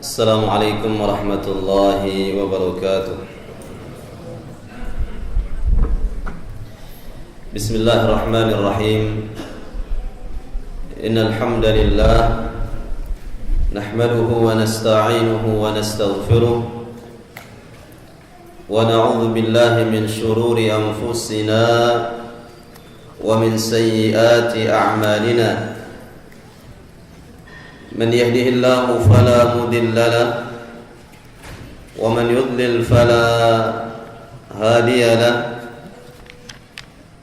Assalamualaikum warahmatullahi wabarakatuh. Bismillahirrahmanirrahim. Innal hamdalillah nahmaduhu wa nasta'inuhu wa nastaghfiruh wa na'udzu billahi min shururi anfusina wa min sayyiati a'malina. من يهده الله فلا مضل له ومن يضلل فلا هادي له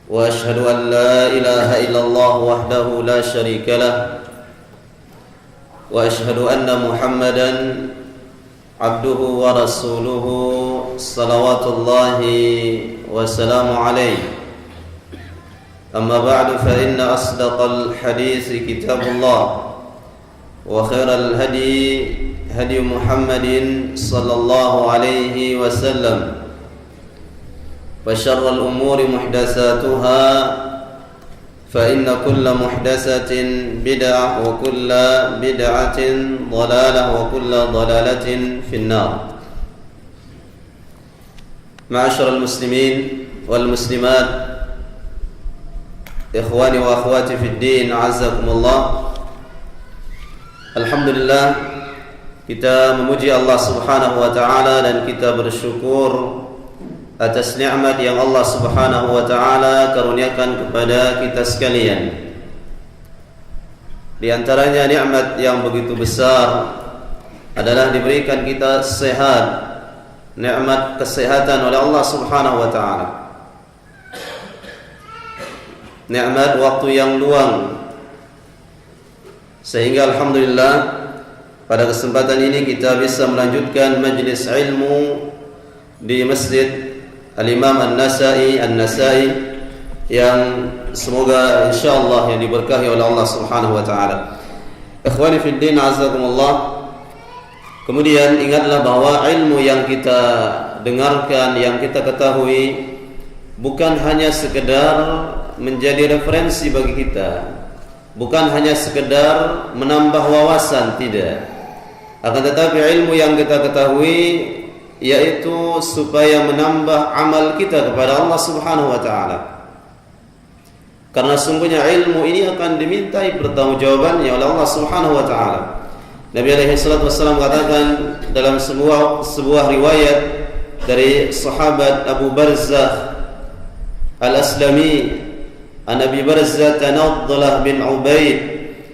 وأشهد أن لا إله إلا الله وحده لا شريك له وأشهد أن محمدا عبده ورسوله صلوات الله وسلامه عليه. أما بعد فإن أصدق الحديث كتاب الله وخير الهدي هدي محمد صلى الله عليه وسلم وشر الأمور محدثاتها فإن كل محدثة بدعة وكل بدعة ضلالة وكل ضلالة في النار. معاشر المسلمين والمسلمات إخواني وأخواتي في الدين أعزكم الله. Alhamdulillah, kita memuji Allah Subhanahu wa taala dan kita bersyukur atas nikmat yang Allah Subhanahu wa taala karuniakan kepada kita sekalian. Di antaranya nikmat yang begitu besar adalah diberikan kita sehat, nikmat kesehatan oleh Allah Subhanahu wa taala. Nikmat waktu yang luang, sehingga alhamdulillah pada kesempatan ini kita bisa melanjutkan majlis ilmu di Masjid Al-Imam An-Nasa'i yang semoga insyaallah yang diberkahi oleh Allah Subhanahu wa taala. Ikhwani fid din azakumullah. Kemudian ingatlah bahwa ilmu yang kita dengarkan, yang kita ketahui bukan hanya sekedar menjadi referensi bagi kita, bukan hanya sekedar menambah wawasan, tidak. Akan tetapi ilmu yang kita ketahui yaitu supaya menambah amal kita kepada Allah Subhanahu wa taala. Karena sungguhnya ilmu ini akan dimintai pertanggungjawabannya oleh Allah Subhanahu wa taala. Nabi alaihi salatu wasallam katakan dalam sebuah riwayat dari sahabat Abu Barzah Al-Aslami, Nabi Barzah Nadlah bin Ubaid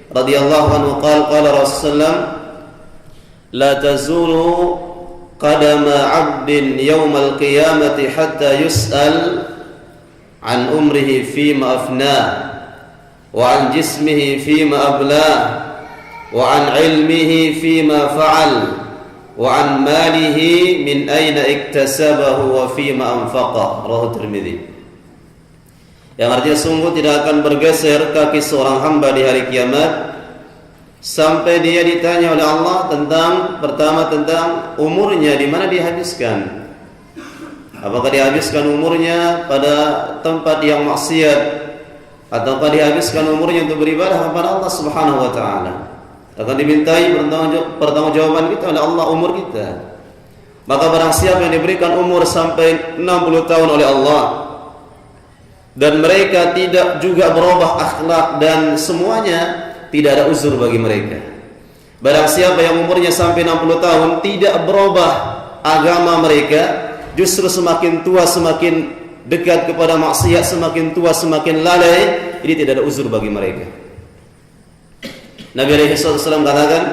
radhiyallahu anhu qala Rasulullah la tazulu qadama 'abdin yawmal qiyamati hatta yus'al an umrihi fima afna wa an jismihi fima abla wa an ilmihi fima fa'al wa an malihi min ayna iktasabahu wa fima anfaqa. Rawahu Tirmidzi. Yang artinya sungguh tidak akan bergeser kaki seorang hamba di hari kiamat sampai dia ditanya oleh Allah pertama tentang umurnya, di mana dihabiskan. Apakah dihabiskan umurnya pada tempat yang maksiat ataukah dihabiskan umurnya untuk beribadah kepada Allah Subhanahu wa taala. Akan dimintai pertanggungjawaban kita oleh Allah umur kita. Maka barang siapa yang diberikan umur sampai 60 tahun oleh Allah dan mereka tidak juga berubah akhlak dan semuanya, tidak ada uzur bagi mereka. Barang siapa yang umurnya sampai 60 tahun tidak berubah agama mereka, justru semakin tua semakin dekat kepada maksiat, semakin tua semakin lalai, ini tidak ada uzur bagi mereka. Nabi alaihi wasallam katakan,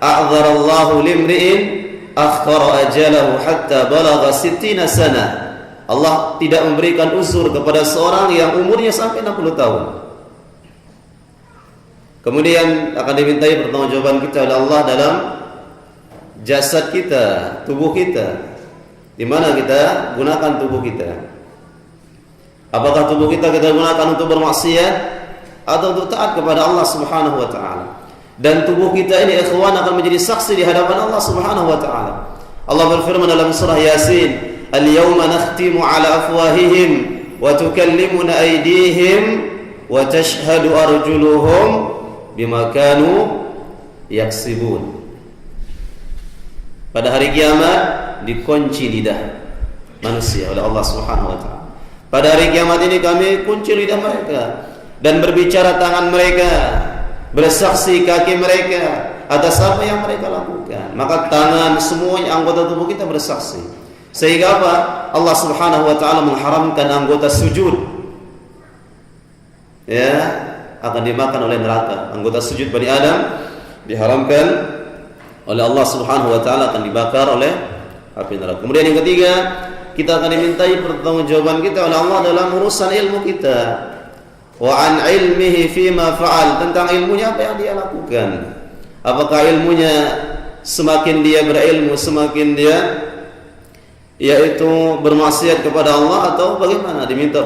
a'dzarallahu limri'in akhkhara ajalahu hatta balagha 60 sana. Allah tidak memberikan uzur kepada seorang yang umurnya sampai 60 tahun. Kemudian akan dimintai pertanggungjawaban kita oleh Allah dalam jasad kita, tubuh kita. Di mana kita gunakan tubuh kita? Apakah tubuh kita gunakan untuk bermaksiat atau untuk taat kepada Allah Subhanahu wa taala? Dan tubuh kita ini ikhwan akan menjadi saksi di hadapan Allah Subhanahu wa taala. Allah berfirman dalam surah Yasin, al-yawma nakhtimu ala afwahihim wa tukallimuna aydihim wa tashhadu arjuluhum bima kanu yaksibun. pada hari kiamat dikunci lidah manusia oleh Allah Subhanahu wa taala. Pada hari kiamat ini kami kunci lidah mereka dan berbicara tangan mereka, bersaksi kaki mereka atas apa yang mereka lakukan. Maka tangan, semuanya anggota tubuh kita bersaksi. Sehingga apa? Allah Subhanahu wa taala mengharamkan anggota sujud. Ya, akan dimakan oleh neraka. Anggota sujud Bani Adam diharamkan oleh Allah Subhanahu wa taala, akan dibakar oleh api neraka. Kemudian yang ketiga, kita akan dimintai pertanggungjawaban kita oleh Allah dalam urusan ilmu kita. Wa an ilmihi fima fa'al, tentang ilmunya apa yang dia lakukan. Apakah ilmunya semakin dia berilmu, semakin dia yaitu bermaksiat kepada Allah, atau bagaimana? Diminta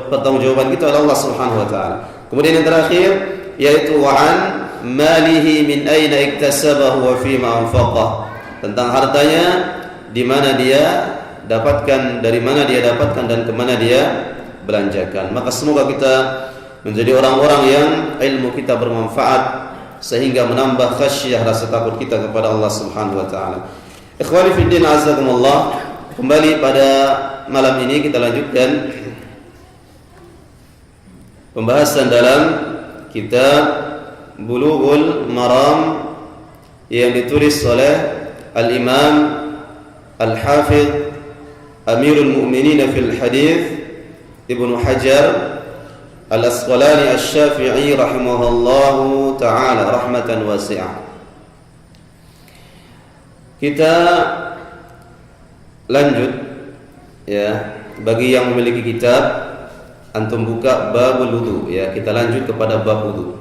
pertanggungjawaban kita oleh Allah Subhanahu wa taala. Kemudian yang terakhir yaitu wa an malihi min aina iktasabahu wa fima anfaqah, tentang hartanya di mana dia dapatkan, dari mana dia dapatkan dan ke mana dia belanjakan. Maka semoga kita menjadi orang-orang yang ilmu kita bermanfaat sehingga menambah khasyah, rasa takut kita kepada Allah Subhanahu wa taala. Ikhwani fi din, azakumullah. Kembali pada malam ini kita lanjutkan pembahasan dalam kitab Bulughul Maram yang ditulis oleh Al-Imam Al-Hafidh Amirul Mu'minin fil Hadith Ibnu Hajar Al-Asqalani Asy-Syafi'i rahimahullahu ta'ala rahmatan wasi'ah. Kita lanjut ya, bagi yang memiliki kitab, antum buka babul wudu ya, kita lanjut kepada bab wudu.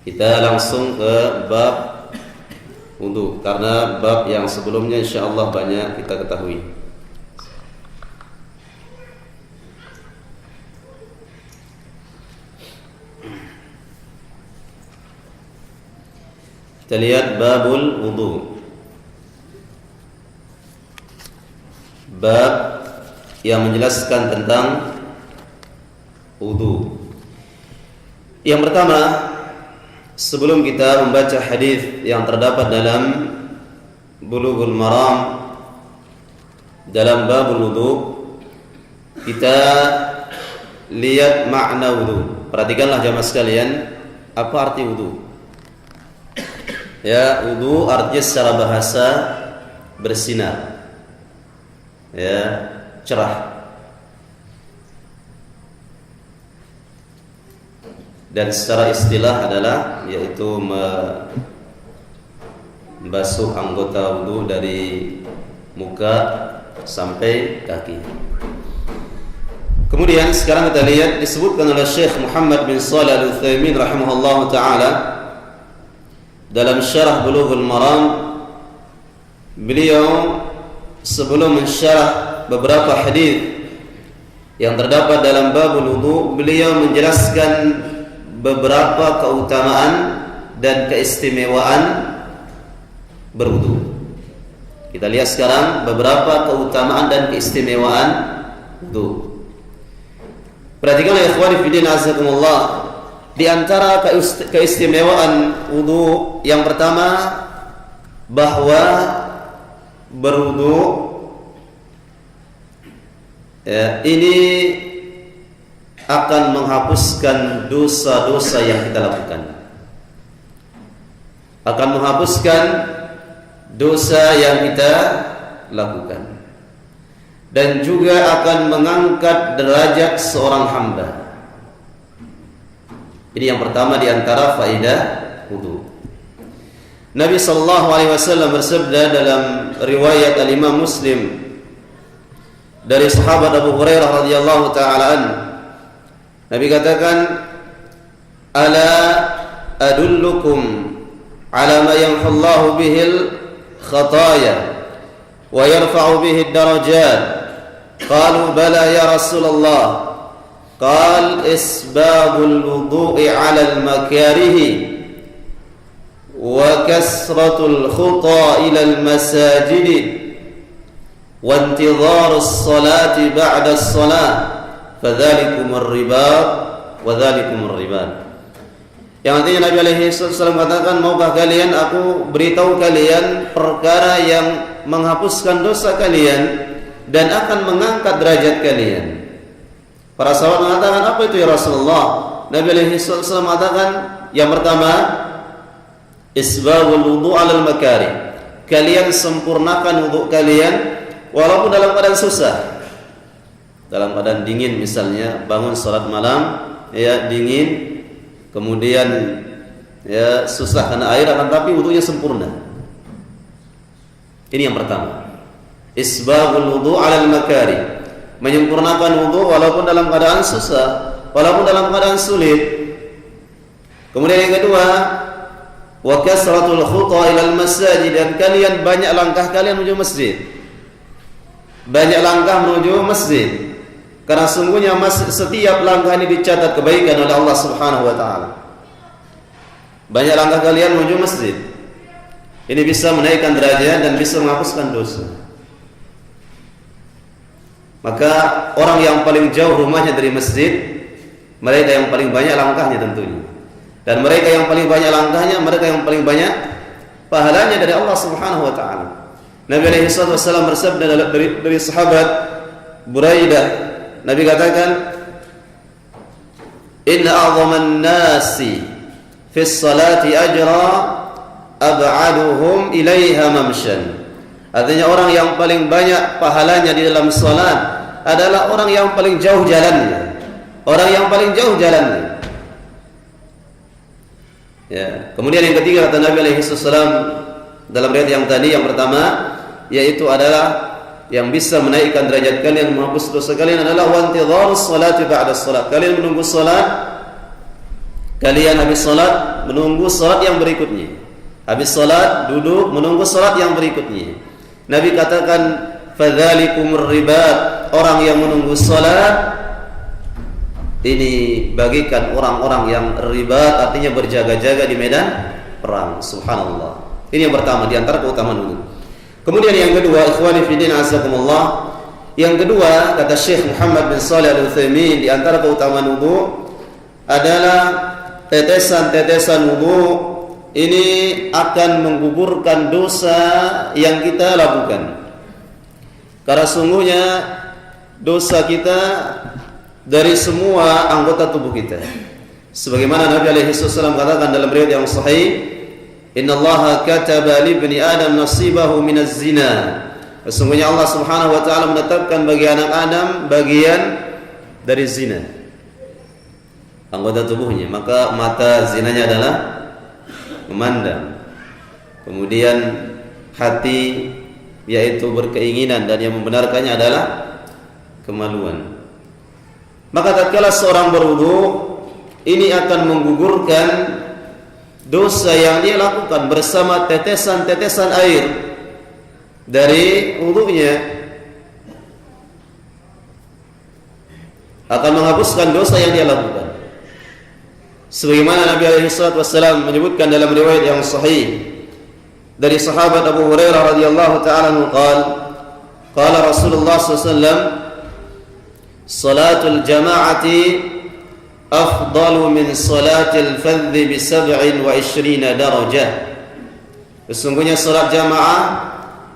Kita langsung ke bab wudu karena bab yang sebelumnya insyaallah banyak kita ketahui. Kita lihat babul wudu. Bab yang menjelaskan tentang wudu. Yang pertama, sebelum kita membaca hadis yang terdapat dalam Bulughul Maram dalam babul wudu, kita lihat makna wudu. Perhatikanlah jamaah sekalian, apa arti wudu? Ya, wudu artinya secara bahasa bersinar. Ya, cerah. Dan secara istilah adalah yaitu membasuh anggota wudu dari muka sampai kaki. Kemudian sekarang kita lihat disebutkan oleh Syekh Muhammad bin Shalih Al-Utsaimin rahimahullahu taala dalam syarah Bulughul Maram. Beliau sebelum mensyarah beberapa hadis yang terdapat dalam babul wudu, beliau menjelaskan beberapa keutamaan dan keistimewaan berwudu. Kita lihat sekarang beberapa keutamaan dan keistimewaan wudu. Perhatikanlah ikhwani fillah azakumullah, di antara keistimewaan wudu yang pertama bahwa berwudu ya, ini akan menghapuskan dosa-dosa yang kita lakukan. Akan menghapuskan dosa yang kita lakukan. Dan juga akan mengangkat derajat seorang hamba. Ini yang pertama di antara faedah wudu. Nabi sallallahu alaihi wasallam bersabda dalam riwayat Al-Imam Muslim dari sahabat Abu Hurairah radhiyallahu taala an, Nabi katakan, "Ala adullukum ala ma yamhullahu bihil khataya wa yarfa'u bihi ad-darajat?" Qalu bala ya Rasulullah. Qal isbabul wudu'i 'ala al-makarihi wa kasratul khuta ila al-masajid wa intidharus salati ba'da as-salah fadzalikumur ribat wa dzalikumur ribat. Yang artinya Nabi alaihi wasallam katakan, maukah kalian aku beritahu kalian perkara yang menghapuskan dosa kalian dan akan mengangkat derajat kalian. Para sahabat mengatakan, apa itu ya Rasulullah? Nabi alaihi wasallam mengatakan, yang pertama, isbagul wudu' 'alal makari. Kalian sempurnakan wudu kalian walaupun dalam keadaan susah. Dalam keadaan dingin misalnya, bangun salat malam ya dingin, kemudian ya susah karena air, akan tapi wudunya sempurna. Ini yang pertama. Isbagul wudu' 'alal makari. Menyempurnakan wudu walaupun dalam keadaan susah, walaupun dalam keadaan sulit. Kemudian yang kedua, wa kasratul khuta ilal masajid, dan kalian banyak langkah kalian menuju masjid. Banyak langkah menuju masjid. Karena sungguhnya setiap langkah ini dicatat kebaikan oleh Allah Subhanahu wa taala. Banyak langkah kalian menuju masjid. Ini bisa menaikkan derajat dan bisa menghapuskan dosa. Maka orang yang paling jauh rumahnya dari masjid, mereka yang paling banyak langkahnya tentunya. Dan mereka yang paling banyak langkahnya, mereka yang paling banyak pahalanya dari Allah Subhanahu wa taala. Nabi alaihi wasallam bersabda dari sahabat Buraidah, Nabi katakan, inna a'zaman nasi fi salati ajra ab'aduhum ilaiha mamshan. Artinya orang yang paling banyak pahalanya di dalam salat adalah orang yang paling jauh jalannya. Orang yang paling jauh jalannya. Ya. Kemudian yang ketiga kata Nabi alaihi wasallam dalam riwayat yang tadi, yang pertama yaitu adalah yang bisa menaikkan derajat kalian, menghapus dosa kalian adalah wantidharus salati ba'da salat. Kalian menunggu salat, kalian habis salat menunggu salat yang berikutnya. Habis salat duduk menunggu salat yang berikutnya. Nabi katakan, fadzalikumur ribat, orang yang menunggu salat ini bagikan orang-orang yang ribat, artinya berjaga-jaga di medan perang. Subhanallah. Ini yang pertama di antara keutamaan wudu. Kemudian yang kedua, ikhwani fillah azakumullah, yang kedua kata Syekh Muhammad bin Shalih Al-Utsaimin, di antara keutamaan wudu adalah tetesan-tetesan wudu ini akan menggugurkan dosa yang kita lakukan. Karena sungguhnya dosa kita dari semua anggota tubuh kita. Sebagaimana Nabi alaihi wasallam katakan dalam riwayat yang sahih, innallaha kataba li ibni adam nasibahu minaz zina. Sesungguhnya Allah Subhanahu wa taala menetapkan bagi anak Adam bagian dari zina, anggota tubuhnya. Maka mata zinanya adalah memandang. Kemudian hati yaitu berkeinginan, dan yang membenarkannya adalah kemaluan. Maka tatkala seorang berwudu, ini akan menggugurkan dosa yang dia lakukan bersama tetesan-tetesan air dari wudunya, akan menghapuskan dosa yang dia lakukan. Sebagaimana Nabi alaihi wasallam menyebutkan dalam riwayat yang sahih dari sahabat Abu Hurairah radhiyallahu taala anhu, qala Rasulullah sallallahu alaihi wasallam, salatul jama'ati afdalu min salatil fadhi bi 27 darajah. Sesungguhnya salat jamaah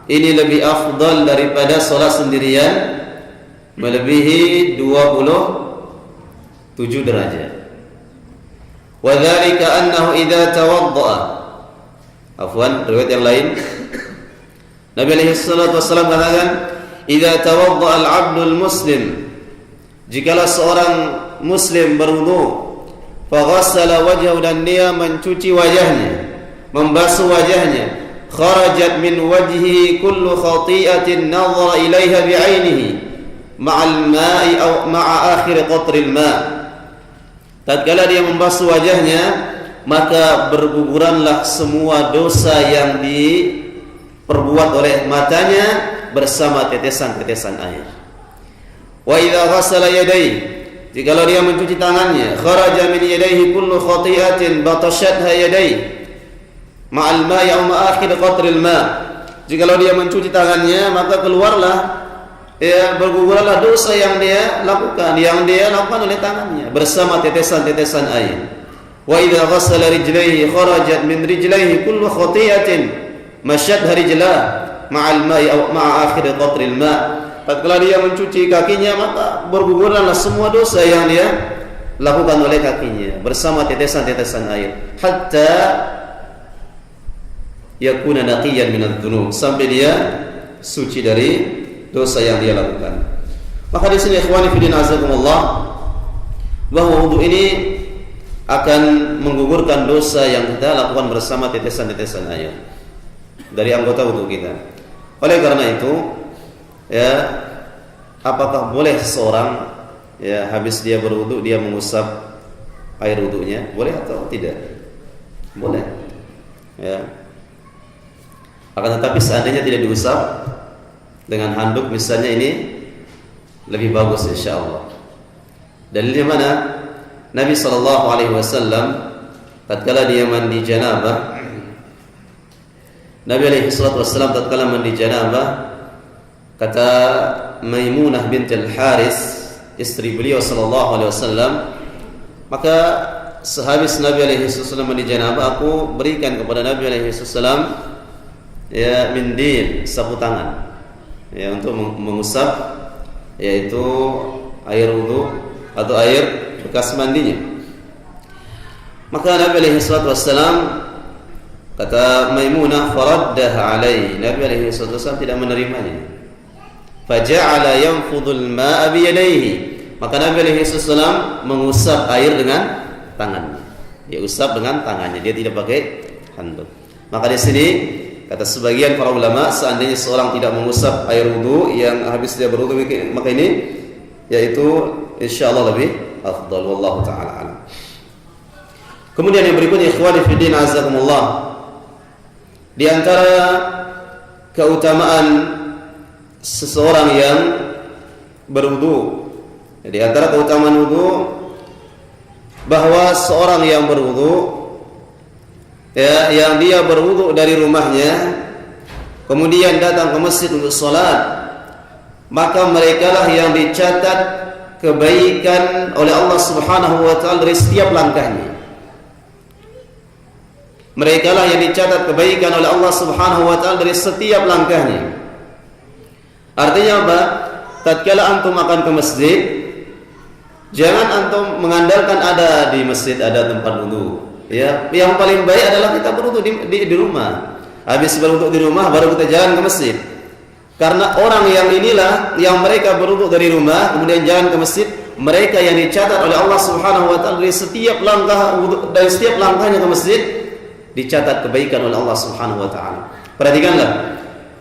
ini lebih afdal daripada salat sendirian, melebihi 27 derajat. Wa dzalika annahu idza tawaddaa, afwan, riwayat yang lain Nabi alaihi salatu wasallam katakan, idza tawaddaa al-'abdul muslim, jikalau seorang muslim berwudu, faghassala wajhahu, dan dia mencuci wajahnya, membasuh wajahnya, kharajat min wajhihi kullu khati'atin nadhara ilaiha bi'ainihi ma'al ma'i aw ma'a akhir qatril ma'. Tatkala dia membasuh wajahnya, maka berguguranlah semua dosa yang diperbuat oleh matanya bersama tetesan-tetesan air. Wa idza ghassala yadayhi, jikalau dia mencuci tangannya, kharaja min yadayhi kullu khati'atin batashatha yadayhi ma'al ma'i aw ma'akhir qatril ma'. Jikalau dia mencuci tangannya, maka keluarlah, bergugurlah dosa yang dia lakukan oleh tangannya bersama tetesan-tetesan air. Wa idza ghassala rijlaihi kharajat min rijlaihi kullu khati'atin masyadha rijlah ma'al ma'i aw ma'a akhir qatril ma'. Tatkala dia mencuci kakinya, maka bergugurlah semua dosa yang dia lakukan oleh kakinya bersama tetesan-tetesan air, hatta yakuna naqiyan minadz dzunub, sampai dia suci dari dosa yang dia lakukan. Maka di sini ikhwani fillah azakumullah, bahwa wudu ini akan menggugurkan dosa yang kita lakukan bersama tetesan-tetesan air dari anggota wudu kita. Oleh karena itu, ya, apakah boleh seseorang, ya, habis dia berwudu dia mengusap air wudunya, boleh atau tidak? Boleh, ya. Akan tetapi seandainya tidak diusap dengan handuk misalnya, ini lebih bagus insyaallah. Dalilnya mana? Nabi SAW tatkala dia mandi janabah, Nabi SAW tatkala mandi janabah, kata Maimunah binti Al-Haris, istri beliau SAW, maka sehabis Nabi SAW mandi janabah, aku berikan kepada Nabi SAW, ya, mindil, sapu tangan, ya, untuk mengusap, yaitu air wudu atau air bekas mandinya. Maka Nabi SAW, kata Maimunah, faraddaha alai, Nabi SAW tidak menerimanya. Faja'ala yanfudul ma'a biyadaihi, maka Nabi SAW mengusap air dengan tangannya. Dia usap dengan tangannya, dia tidak pakai handuk. Maka di sini kata sebagian para ulama, seandainya seorang tidak mengusap air wudu yang habis dia berwudu, maka ini yaitu insyaallah lebih afdal, wallahu taala alam. Kemudian yang berikutnya, ikhwani fi din azakumullah, di antara keutamaan seseorang yang berwudu, di antara keutamaan wudu, bahwa seorang yang berwudu, ya, yang dia berwudu dari rumahnya kemudian datang ke masjid untuk salat, maka merekalah yang dicatat kebaikan oleh Allah Subhanahu wa taala dari setiap langkahnya. Merekalah yang dicatat kebaikan oleh Allah Subhanahu wa taala dari setiap langkahnya. Artinya apa? Tatkala antum akan ke masjid, jangan antum mengandalkan ada di masjid ada tempat wudu. Ya, yang paling baik adalah kita berwudu di rumah. Habis berwudu di rumah baru kita jalan ke masjid. Karena orang yang inilah yang mereka berwudu dari rumah kemudian jalan ke masjid, mereka yang dicatat oleh Allah Subhanahu wa taala dari setiap langkah wudu, dari setiap langkahnya ke masjid dicatat kebaikan oleh Allah Subhanahu wa taala. Perhatikanlah,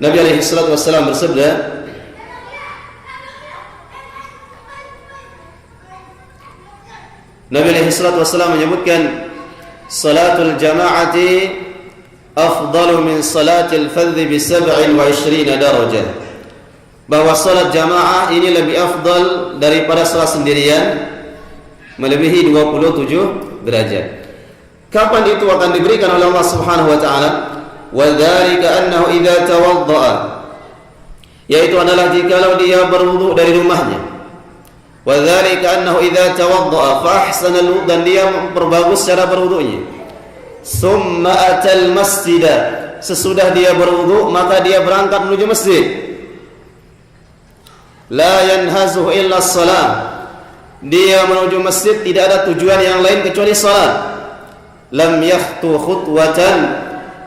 Nabi alaihi salatu wasallam bersabda, Nabi alaihi salatu wasallam menyebutkan, salatul jama'ati afdalu min salatil fardhi bi 27 darajah, bahwa salat jamaah ini lebih afdal daripada salat sendirian, melebihi 27 derajat. Kapan itu akan diberikan oleh Allah Subhanahu wa taala? Wa dzalika annahu idza tawaddaa, yaitu adalah jikalau dia berwudu dari rumahnya. Wa dzalika annahu idza tawaddaa fa ahsana al-wudu, dan dia memperbagus cara berwudunya. Summa atal masjida, sesudah dia berwudu maka dia berangkat menuju masjid. La yanhazuhu illa shalah, dia menuju masjid tidak ada tujuan yang lain kecuali salat. Lam yakhtu khutwatan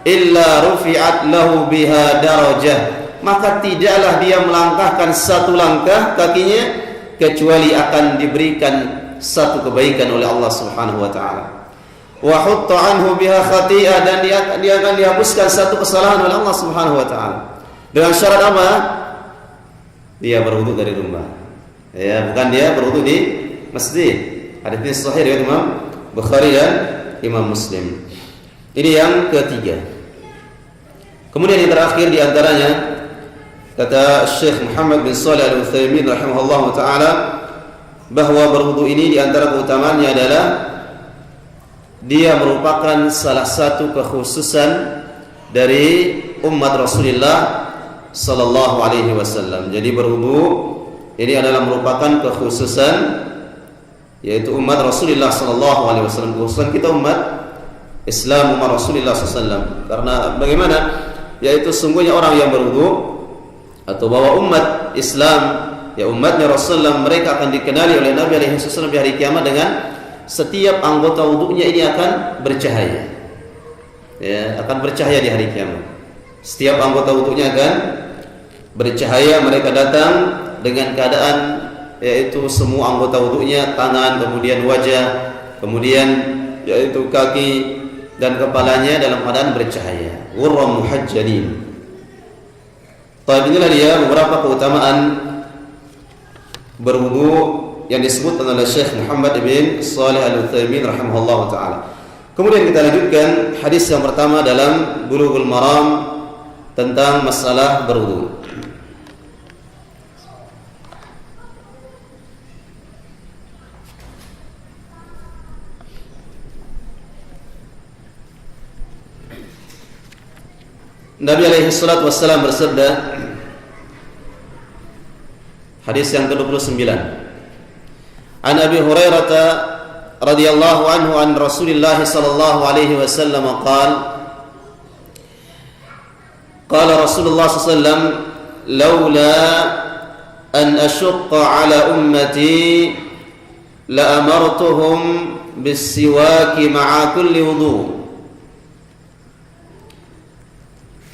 illa rufi'at lahu biha darajah, maka tidaklah dia melangkahkan satu langkah kakinya kecuali akan diberikan satu kebaikan oleh Allah Subhanahu wa taala. Wa hutta anhu biha khati'ah, dan dia akan dihapuskan satu kesalahan oleh Allah Subhanahu wa taala. Dengan syarat apa? Dia berwudu dari rumah. Ya, bukan dia berwudu di masjid. Hadis ini sahih riwayat Imam Bukhari dan Imam Muslim. Ini yang ketiga. Kemudian yang terakhir di antaranya, kata Syekh Muhammad bin Shalih Al-Utsaimin rahimahullah taala, bahwa berwudu ini di antara keutamaannya adalah dia merupakan salah satu kekhususan dari umat Rasulullah sallallahu alaihi wasallam. Jadi berwudu ini adalah merupakan kekhususan yaitu umat Rasulullah sallallahu alaihi wasallam. Khususnya kita umat Islam, umat Rasulullah sallallahu alaihi wasallam. Karena bagaimana? Yaitu sungguhnya orang yang berwudu atau bahwa umat Islam, ya umatnya Rasulullah, mereka akan dikenali oleh Nabi alaihi wasallam di hari kiamat dengan setiap anggota wudunya ini akan bercahaya. Ya, akan bercahaya di hari kiamat. Setiap anggota wudunya akan bercahaya. Mereka datang dengan keadaan yaitu semua anggota wudunya, tangan, kemudian wajah, kemudian yaitu kaki dan kepalanya dalam keadaan bercahaya. Ghurran muhajjalin. Baik, inilah dia beberapa keutamaan berwudu yang disebutkan oleh Syekh Muhammad bin Shalih Al-Utsaimin rahimahullah taala. Kemudian kita lanjutkan hadis yang pertama dalam Bulughul Maram tentang masalah berwudu. Nabi alaihi salatu wassalam bersabda, hadis yang ke-29, An Abi Hurairah radhiyallahu anhu an Rasulillah sallallahu alaihi wasallam qala Rasulullah sallallahu alaihi wasallam laula an ashqa ala ummati la amartuhum bis-siwaki ma'a kulli wudu.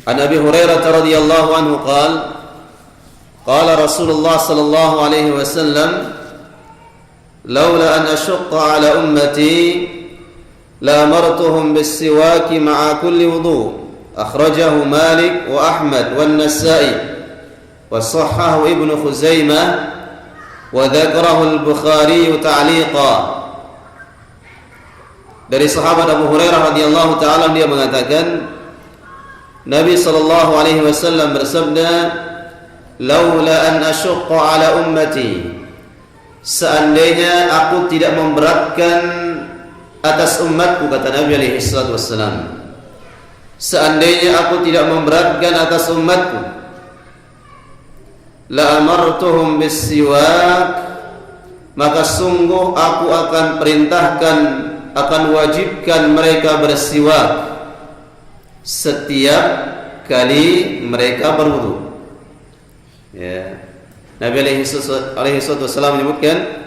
An Abi Hurairah radhiyallahu anhu qala Rasulullah sallallahu alaihi wasallam laula an ashqa ala ummati la amartuhum bis-siwaki ma'a kulli wudu. Akhrajahu Malik wa Ahmad wa An-Nasa'i wa sahhahu Ibnu Khuzaimah wa dzakarahu Al-Bukhari ta'liqa. Dari sahabat Abu Hurairah radhiyallahu taala, dia mengatakan Nabi sallallahu alaihi wasallam bersabda, laula an ashqa ala ummati, seandainya aku tidak memberatkan atas umatku, kata Nabi alaihi salatu wasallam, seandainya aku tidak memberatkan atas umatku, la amartuhum bis-siwak, maka sungguh aku akan perintahkan, akan wajibkan mereka bersiwak setiap kali mereka berwudu. Ya. Nabi alaihi wasallam menyebutkan,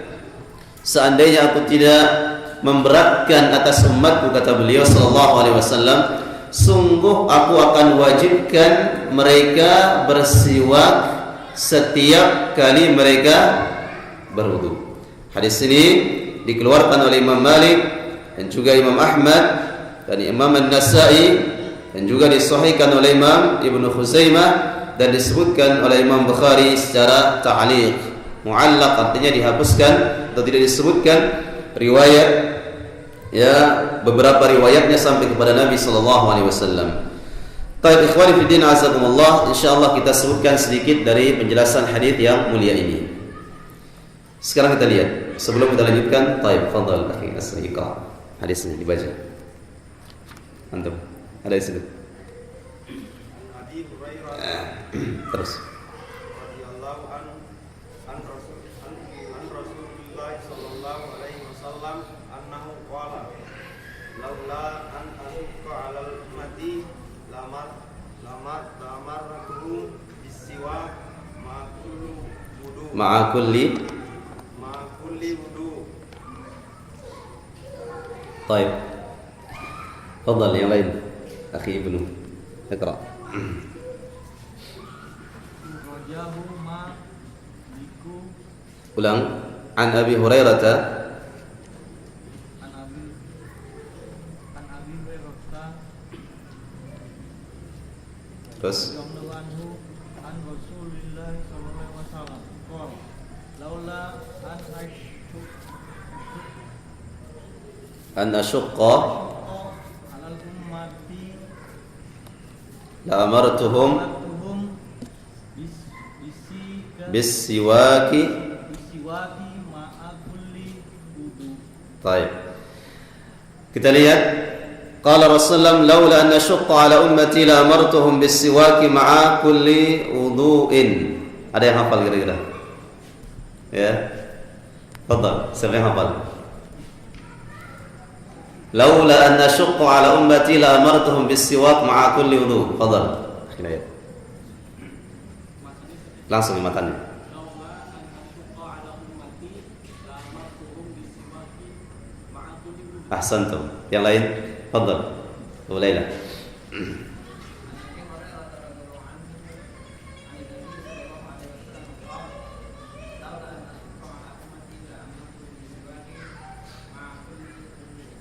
seandainya aku tidak memberatkan atas umatku, kata beliau sallallahu alaihi wasallam, sungguh aku akan wajibkan mereka bersiwak setiap kali mereka berwudu. Hadis ini dikeluarkan oleh Imam Malik dan juga Imam Ahmad dan Imam An-Nasa'i, dan juga disahihkan oleh Imam Ibnu Khuzaimah, dan disebutkan oleh Imam Bukhari secara ta'liq, mu'allaq, artinya dihapuskan atau tidak disebutkan riwayat, ya, beberapa riwayatnya sampai kepada Nabi sallallahu alaihi wasallam. Baik, ikhwani fi din azakumullah, insyaallah kita sebutkan sedikit dari penjelasan hadis yang mulia ini. Sekarang kita lihat, sebelum kita lanjutkan, taib, fadhal akhi as-sadiqa, hadisnya dibaca. Antum ada di situ. Terus. Radhiyallahu an Rasulillah sallallahu alaihi wasallam annahu qala laula an ashqa 'alal ummati lamartuhum bis-siwak ma'a kulli wudu. Baik. Fadhal yang lain. Akhi Ibnu, Iqra. Ulang. An Abi Hurairah terus an Rasulillah sallallahu alaihi wasallam qala laula an ashqa alal ummati la amartuhum bis-siwaki ma'a kulli wudu. Baik. Kita lihat, qala Rasulullah laula an ashqa ala ummati la amartuhum bis-siwaki ma'a kulli wudu'in. Ada yang hafal kira-kira? Ya. Fadhal, siapa yang hafal? Laula an nashqa 'ala ummati la amartuhum bis-siwak ma'a kulli wudu. Fadhal. Langsung dimakan. Ahsantum. Yang lain, fadhal. Abu Laila.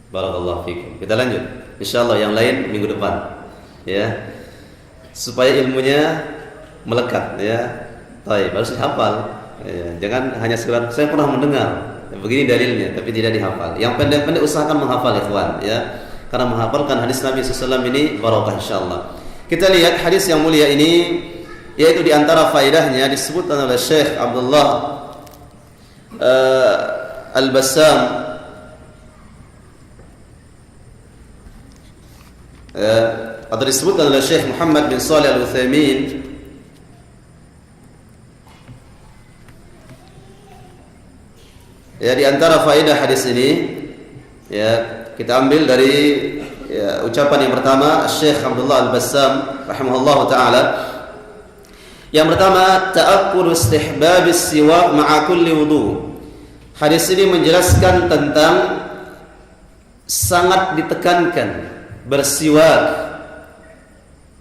Barakallahu fikum. Kita lanjut. Insyaallah yang lain minggu depan. Ya. Supaya ilmunya melekat ya. Baik, harus dihafal. Ya, jangan hanya sekedar saya pernah mendengar. Begini dalilnya tapi tidak dihafal. Yang pendek-pendek usahakan menghafal ikhwan ya. Karena menghafalkan hadis Nabi SAW ini barakah insyaallah. Kita lihat hadis yang mulia ini, yaitu di antara faedahnya disebutkan oleh Syekh Abdullah Al-Bassam atau disebutkan oleh Syekh Muhammad bin Shalih Al-Utsaimin ya. Di antara faedah hadis ini ya, kita ambil dari ya, ucapan yang pertama Syekh Abdullah Al-Bassam rahimahullahu taala. Yang pertama, ta'akkul istihbabis siwak ma'a kulli wudu. Hadis ini menjelaskan tentang sangat ditekankan bersiwak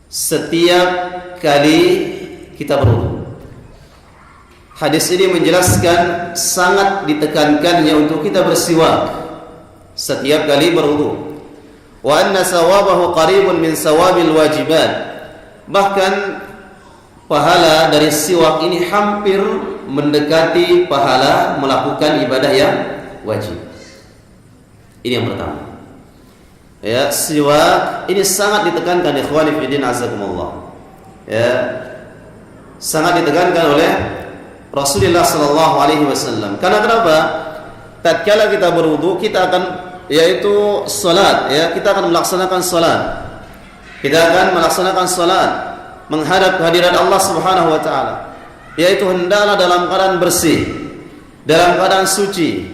setiap kali kita berwudu. Hadis ini menjelaskan sangat ditekankannya untuk kita bersiwak setiap kali berwudu. Wa anna sawabahu qaribun min sawabil wajibat. Bahkan pahala dari siwak ini hampir mendekati pahala melakukan ibadah yang wajib. Ini yang pertama. Ya, siwak ini sangat ditekankan ikhwani fillah azakumullah. Ya. Sangat ditekankan oleh Rasulullah sallallahu alaihi wasallam. Karena kenapa? Tatkala kita berwudu, kita akan yaitu salat ya, kita akan melaksanakan salat. Kita akan melaksanakan salat menghadap kehadirat Allah Subhanahu wa taala. Yaitu hendaklah dalam keadaan bersih, dalam keadaan suci,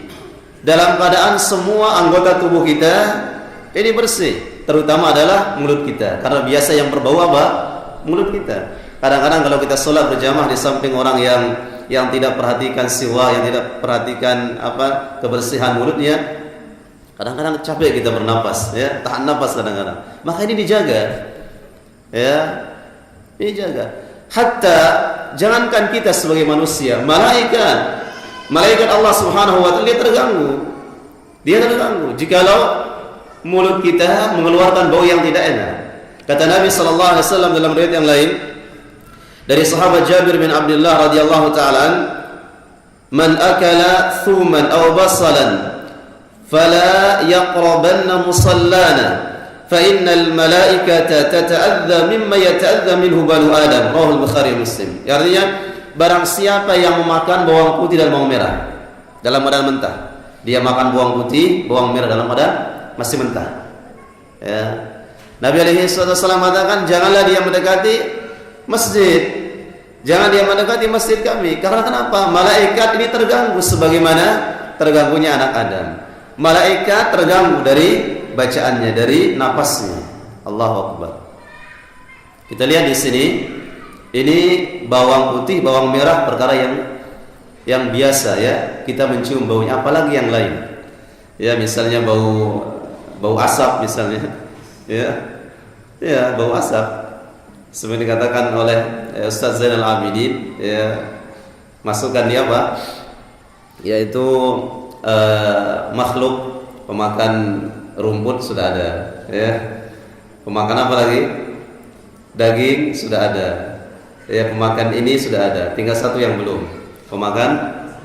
dalam keadaan semua anggota tubuh kita ini bersih, terutama adalah mulut kita. Karena biasa yang berbau apa? Mulut kita. Kadang-kadang kalau kita sholat berjamaah di samping orang yang tidak perhatikan siwak, yang tidak perhatikan apa kebersihan mulutnya, kadang-kadang capek kita bernapas, ya, tahan napas kadang-kadang. Maka ini dijaga, ya, ini dijaga. Hatta jangankan kita sebagai manusia, malaikat Allah Subhanahu wa taala dia terganggu jikalau mulut kita mengeluarkan bau yang tidak enak. Kata Nabi sallallahu alaihi wasallam dalam riwayat yang lain dari sahabat Jabir bin Abdullah radhiyallahu ta'ala, man akala thuman aw basalan fala yaqrabanna musallana fa innal malaikata tata'adza mimma yata'adza minhu banu adam. Rawahu Bukhari Muslim. Artinya barang siapa yang memakan bawang putih dan bawang merah dalam keadaan mentah, dia makan bawang putih, bawang merah dalam keadaan masih mentah. Ya. Nabi alaihi wasallam mengatakan, janganlah dia mendekati masjid. Jangan dia mendekati masjid kami. Karena kenapa? Malaikat ini terganggu sebagaimana terganggunya anak Adam. Malaikat terganggu dari bacaannya, dari napasnya. Allahu Akbar. Kita lihat di sini, ini bawang putih, bawang merah perkara yang biasa ya. Kita mencium baunya, apalagi yang lain. Ya, misalnya bau asap misalnya. Ya, bau asap. Seperti dikatakan oleh Ustaz Zainal Abidin, ya, masukkan dia apa? Yaitu makhluk pemakan rumput sudah ada, ya. Pemakan apa lagi? Daging sudah ada. Ya, pemakan ini sudah ada. Tinggal satu yang belum. Pemakan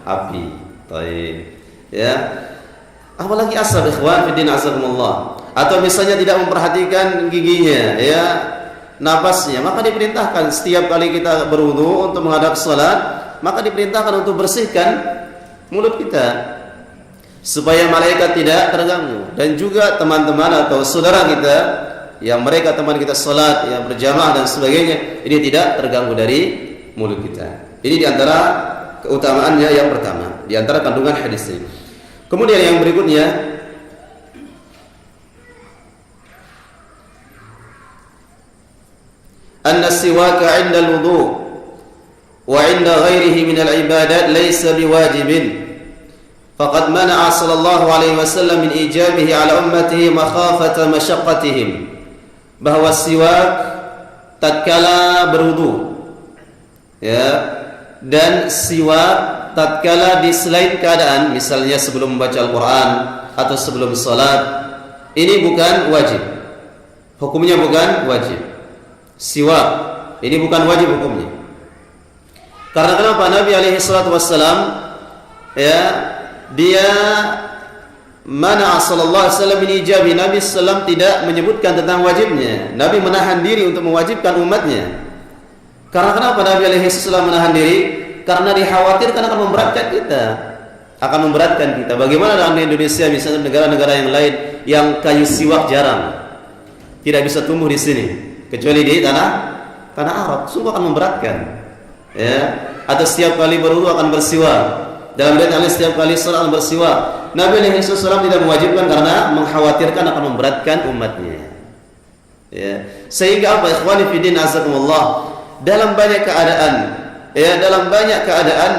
api. Baik. Ya. Apalagi asap ikhwan fiddin azakumullah. Atau misalnya tidak memperhatikan giginya, ya, napasnya, maka diperintahkan setiap kali kita berwudu untuk menghadap salat, maka diperintahkan untuk bersihkan mulut kita supaya malaikat tidak terganggu. Dan juga teman-teman atau saudara kita yang mereka teman kita salat, yang berjamaah dan sebagainya, ini tidak terganggu dari mulut kita. Ini diantara keutamaannya yang pertama, diantara kandungan hadis ini. Kemudian yang berikutnya, anna siwaka 'inda al-wudu' wa 'inda ghairihi min al-ibadat laysa biwajibin. Faqad mana'a sallallahu alaihi wasallam min ijabihi 'ala ummatihi makhafata masyaqqatihim. Bahwa siwak tatkala berwudu, ya, dan siwak tatkala di selain keadaan, misalnya sebelum membaca Al-Quran atau sebelum salat, ini bukan wajib. Hukumnya bukan wajib. Siwak ini bukan wajib hukumnya. Karena kenapa? Nabi alaihi salatu wassalam, ya, dia mana sallallahu alaihi wasallam min ijabi. Nabi sallam tidak menyebutkan tentang wajibnya. Nabi menahan diri untuk mewajibkan umatnya. Karena kenapa Nabi alaihi wasallam menahan diri? Karena dikhawatirkan akan memberatkan kita. Akan memberatkan kita. Bagaimana dalam Indonesia, misalnya negara-negara yang lain yang kayu siwak jarang, tidak bisa tumbuh di sini, kecuali di tanah Arab. Sungguh akan memberatkan. Ya, atau setiap kali berwudu akan bersiwak. Dalam riwayat yang lain setiap kali salat akan bersiwak. Nabi alaihi wasallam tidak mewajibkan karena mengkhawatirkan akan memberatkan umatnya. Ya. Sehingga apa, ikhwani fi din azakumullah, dalam banyak keadaan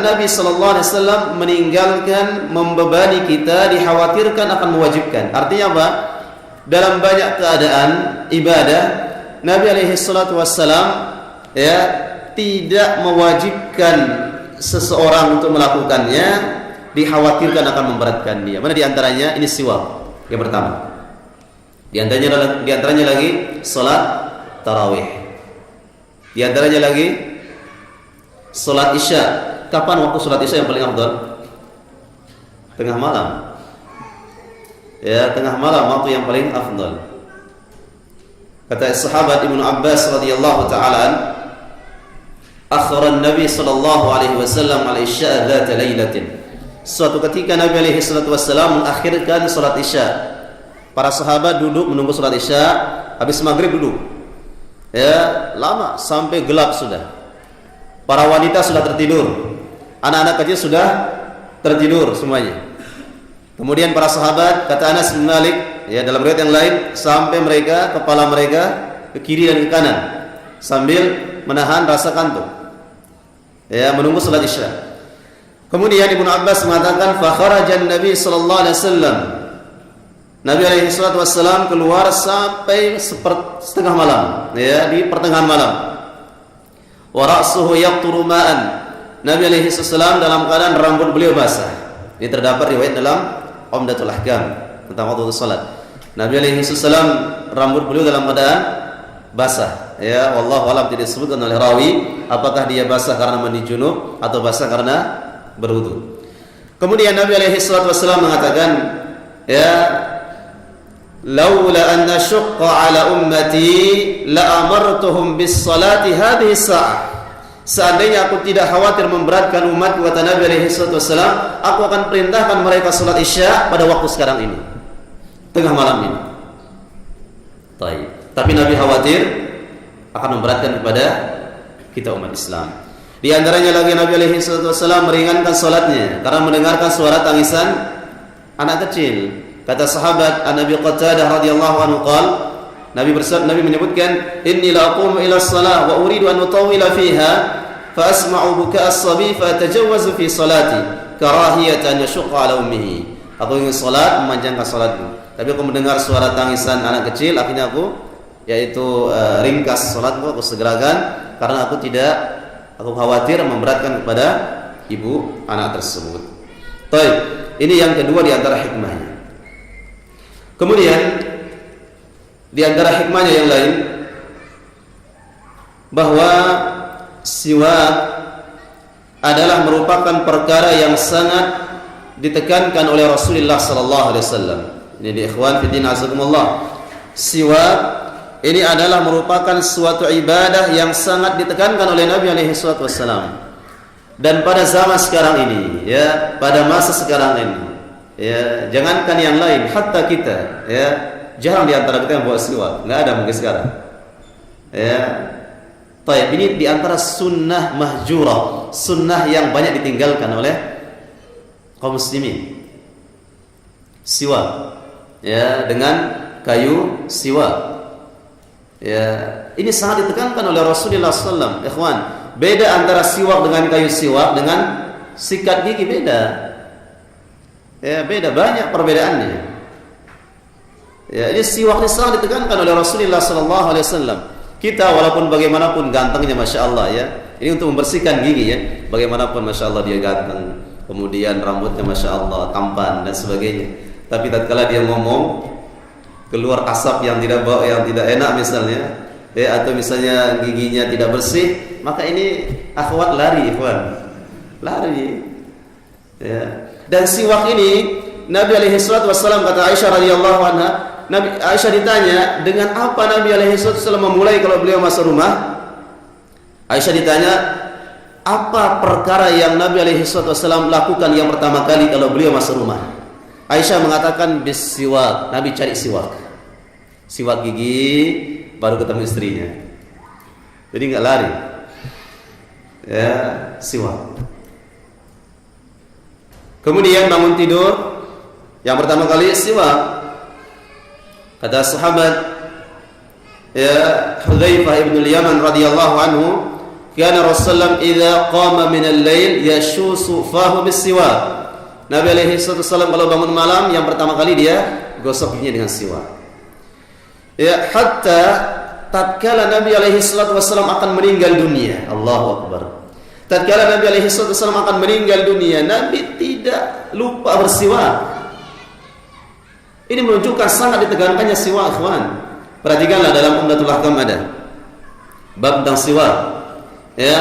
Nabi sallallahu alaihi wasallam meninggalkan membebani kita, dikhawatirkan akan mewajibkan. Artinya apa? Dalam banyak keadaan ibadah Nabi alaihi salatu wassalam, ya, tidak mewajibkan seseorang untuk melakukannya, dikhawatirkan akan memberatkan dia. Mana diantaranya? Ini siwak yang pertama. Diantaranya lagi salat tarawih. Diantaranya lagi salat isya. Kapan waktu salat isya yang paling afdal? Tengah malam. Ya, tengah malam waktu yang paling afdal. Kata sahabat Ibnu Abbas radhiyallahu taala, akhara Nabi sallallahu alaihi wasallam al-isya dzata lailatin. Suatu ketika Nabi alaihi salatu wasallam mengakhirkan salat isya. Para sahabat duduk menunggu salat isya, habis maghrib duduk. Ya, lama sampai gelap sudah. Para wanita sudah tertidur. Anak-anak kecil sudah tertidur semuanya. Kemudian para sahabat, kata Anas bin Malik, ya, dalam riwayat yang lain, sampai kepala mereka ke kiri dan ke kanan sambil menahan rasa kantuk. Ya, menunggu salat isya. Kemudian Ibnu Abbas mengatakan, fa kharajan Nabi sallallahu alaihi wasallam. Nabi alaihi salatu wasallam keluar sampai setengah malam, ya, di pertengahan malam. Wa ra'suhu yaqturu ma'an. Nabi alaihi wasallam dalam keadaan rambut beliau basah. Ini terdapat riwayat dalam Umdatul Ahkam tentang waktu salat. Nabi alaihi wasallam rambut beliau dalam keadaan basah. Ya, wallahu alam, tidak disebutkan oleh rawi apakah dia basah karena mandi junub atau basah karena berwudu. Kemudian Nabi alaihi salatu wasallam mengatakan, ya, laula an nashqa ala ummati la amartuhum bis salati hadhihi sa'ah. Seandainya aku tidak khawatir memberatkan umatku, kata Nabi alaihi salatu wasallam, aku akan perintahkan mereka salat isya pada waktu sekarang ini, tengah malam ini. Tapi Nabi khawatir akan memberatkan kepada kita umat Islam. Di antaranya lagi Nabi alaihi salatu wasallam meringankan salatnya karena mendengarkan suara tangisan anak kecil. Kata sahabat An-Nabi Qatadah radhiyallahu anhu qala, Nabi menyebutkan, inni la aqumu ila shalah wa uridu an utawwila fiha fa asma'u buka as-sabi fa atajawwazu fi salati karahiyatan yashqa ala ummihi. Aku ingin salat, memanjangkan salatku, tapi aku mendengar suara tangisan anak kecil, akhirnya aku ringkas salatku, aku segerakan karena aku khawatir memberatkan kepada ibu anak tersebut. Baik, ini yang kedua di antara hikmahnya. Kemudian di antara hikmahnya yang lain, bahwa siwak adalah merupakan perkara yang sangat ditekankan oleh Rasulullah sallallahu alaihi wasallam. Ini di ikhwan fi din azakumullah. Siwak ini adalah merupakan suatu ibadah yang sangat ditekankan oleh Nabi alaihi salatu wasallam. Dan pada zaman sekarang ini, ya, pada masa sekarang ini, ya, jangankan yang lain, hatta kita, ya, jarang di antara kita yang bawa siwak, nggak ada mungkin sekarang. Ya, baik, ini di antara sunnah mahjurah, sunnah yang banyak ditinggalkan oleh kaum muslimin. Siwak, ya, dengan kayu siwak. Ya, Ini sangat ditekankan oleh Rasulullah SAW. Ikhwan, beda antara siwak dengan kayu siwak dengan sikat gigi, beda. Ya, beda, banyak perbedaannya. Ya, ini siwak ini sangat ditekankan oleh Rasulullah SAW. Kita walaupun bagaimanapun gantengnya, masya Allah ya, ini untuk membersihkan gigi ya. Bagaimanapun masya Allah dia ganteng, kemudian rambutnya masya Allah tampan dan sebagainya. Tapi tatkala dia ngomong keluar asap yang tidak enak misalnya, ya, atau misalnya giginya tidak bersih, maka ini akhwat lari, ikhwan, lari. Ya. Dan siwak ini Nabi alaihi salatu wassalam, kata Aisyah radhiyallahu anha, Nabi Aisyah ditanya, dengan apa Nabi alaihi salatu wassalam memulai kalau beliau masuk rumah? Aisyah ditanya, apa perkara yang Nabi alaihi salatu wassalam lakukan yang pertama kali kalau beliau masuk rumah? Aisyah mengatakan bisiwak. Nabi cari siwak. Siwak gigi baru ketemu istrinya. Jadi enggak lari. Ya, siwak. Kemudian bangun tidur, yang pertama kali siwak. Kata sahabat ya Hudzaifah ibn al-Yaman radhiyallahu anhu, kana Rasulullah idza qama min al-lail yashusu fahu bis-siwak. Nabi alaihi wasallam kalau bangun malam yang pertama kali dia gosok giginya dengan siwak. Ya, hatta tatkala Nabi alaihi wasallam akan meninggal dunia. Allahu akbar. Tatkala Nabi alaihi wasallam akan meninggal dunia, Nabi tidak lupa bersiwak. Ini menunjukkan sangat ditekankannya siwak, ikhwan. Perhatikanlah dalam Umdatul Ahkam ada bab tentang siwak. Ya,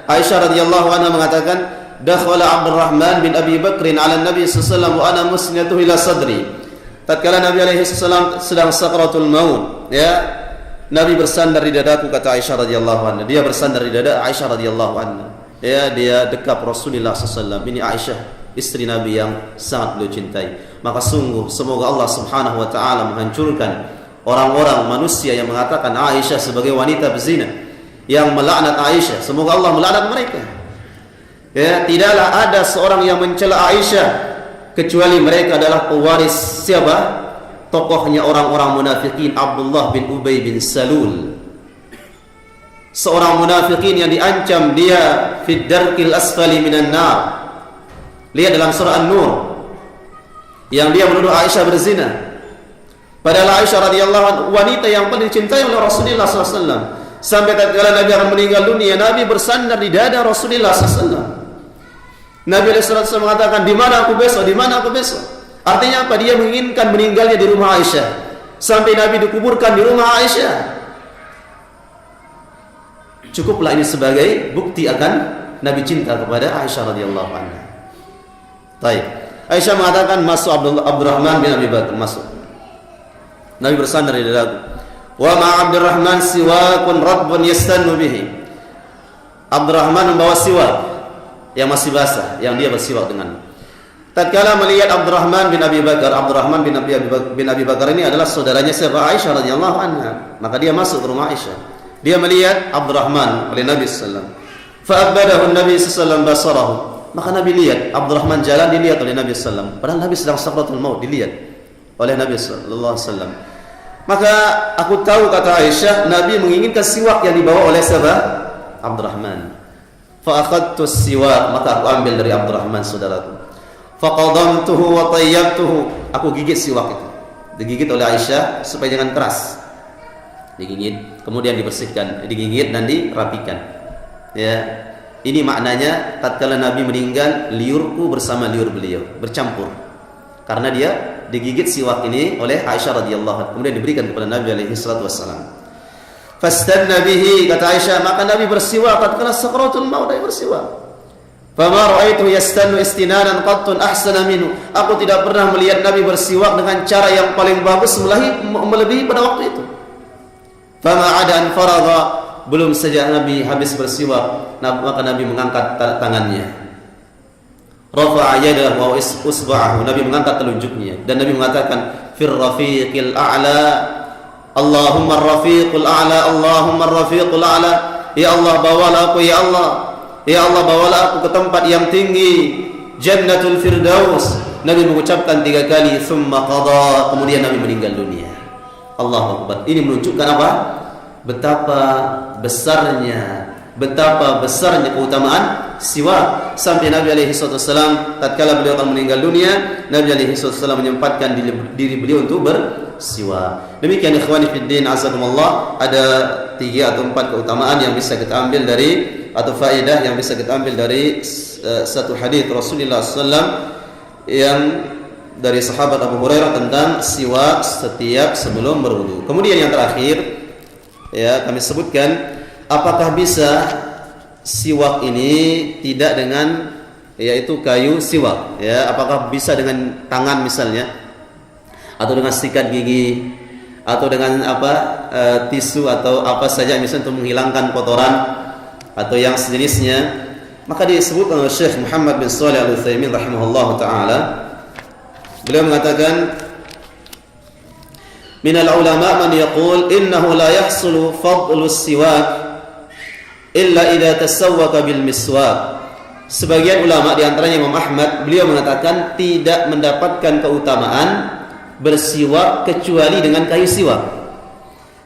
Aisyah radhiyallahu anha mengatakan, dakhala Abdurrahman bin Abi Bakr ala Nabi sallallahu alaihi wasallam wa ana musniyatuhu ila sadri. Tatkala Nabi alaihi wasallam sedang sakratul maut, ya, Nabi bersandar di dadaku, kata Aisyah radhiyallahu anha. Dia bersandar di dada Aisyah radhiyallahu anha. Ya, dia dekap Rasulullah sallallahu alaihi wasallam. Ini Aisyah, istri Nabi yang sangat beliau cintai. Maka sungguh semoga Allah Subhanahu wa taala menghancurkan orang-orang manusia yang mengatakan Aisyah sebagai wanita berzina, yang melaknat Aisyah. Semoga Allah melaknat mereka. Ya, tidaklah ada seorang yang mencela Aisyah kecuali mereka adalah pewaris siapa? Tokohnya orang-orang munafikin, Abdullah bin Ubay bin Salul. Seorang munafikin yang diancam dia fid darkil asfali minan nar. Lihat dalam surah An-Nur yang dia menuduh Aisyah berzina. Padahal Aisyah radhiyallahu anha wanita yang paling dicintai oleh Rasulullah SAW. Sampai tatkala Nabi akan meninggal dunia, Nabi bersandar di dada Rasulullah SAW. Nabi SAW mengatakan, di mana aku besok? Di mana aku besok? Artinya apa? Dia menginginkan meninggalnya di rumah Aisyah. Sampai Nabi dikuburkan di rumah Aisyah. Cukuplah ini sebagai bukti akan Nabi cinta kepada Aisyah radhiyallahu anha. Baik. Aisyah mengatakan, masuk Abdurrahman bin Abi Bakar, masuk. Nabi bersandar di dadaku. Wa ma Abdurrahman siwakun radbun yastannu bihi. Abdurrahman membawa siwak yang masih basah, yang dia bersiwak dengan. Tatkala melihat Abdurrahman bin Abi Bakar, Abdurrahman bin Abi Bakar ini adalah saudaranya siapa? Aisyah radhiyallahu anha. Maka dia masuk ke rumah Aisyah. Dia melihat Abdurrahman oleh Nabi sallallahu alaihi wasallam. Fa abadahu Nabi sallallahu alaihi wasallam basarahu. Maka Nabi lihat Abdurrahman jalan, dilihat oleh Nabi SAW. Padahal Nabi sedang sakratul maut, dilihat oleh Nabi SAW. Maka aku tahu, kata Aisyah, Nabi menginginkan siwak yang dibawa oleh siapa? Abdurrahman. Fa akhadtu siwak, maka aku ambil dari Abdurrahman saudaraku. Fa qadamtuhu wa tayyabtuhu, aku gigit siwak itu. Digigit oleh Aisyah supaya jangan keras. Digigit, kemudian dibersihkan, digigit dan dirapikan. Ya. Ini maknanya tatkala Nabi meninggal, liurku bersama liur beliau bercampur. Karena dia digigit siwak ini oleh Aisyah radhiyallahu anha, kemudian diberikan kepada Nabi alaihi salatu wassalam. Fastanna bihi, kata Aisyah, maka Nabi bersiwak tatkala sakratul maut, dia bersiwak. Fama ra'aitu yastannu istinanan qattun ahsana minhu. Aku tidak pernah melihat Nabi bersiwak dengan cara yang paling bagus melebihi pada waktu itu. Fama ada an faradha, belum saja Nabi habis bersiwak, maka Nabi mengangkat tangannya. Rafa'a yadahu wa usba'ahu, Nabi mengangkat telunjuknya dan Nabi mengatakan fir rafiqil a'la, Allahumma rafiqul a'la, Allahumma rafiqul a'la. Ya Allah, bawalah aku, ya Allah. Ya Allah, bawalah aku ke tempat yang tinggi, Jannatul Firdaus. Nabi mengucapkan 3 kali, thumma qada, kemudian Nabi meninggal dunia. Allahu Akbar. Ini menunjukkan apa? betapa besarnya keutamaan siwak, sampai Nabi alaihi wasallam tatkala beliau akan meninggal dunia, Nabi alaihi wasallam menyempatkan diri beliau untuk bersiwak. Demikian ikhwani fiddin azakumullah, ada 3 atau 4 keutamaan yang bisa kita ambil dari, atau faedah yang bisa kita ambil dari satu hadis Rasulullah SAW yang dari sahabat Abu Hurairah tentang siwak setiap sebelum berwudu. Kemudian yang terakhir, ya, kami sebutkan apakah bisa siwak ini tidak dengan, yaitu kayu siwak, ya, apakah bisa dengan tangan misalnya, atau dengan sikat gigi, atau dengan tisu atau apa saja misalnya untuk menghilangkan kotoran atau yang sejenisnya. Maka disebutkan oleh Syekh Muhammad bin Shalih Al-Utsaimin rahimahullah taala, beliau mengatakan, minal ulama man yaqul innahu la yahsulu fadlu siwak illa idza tasawwaka bil miswak. Sebagian ulama di antaranya Imam Ahmad, beliau mengatakan tidak mendapatkan keutamaan bersiwak kecuali dengan kayu siwak.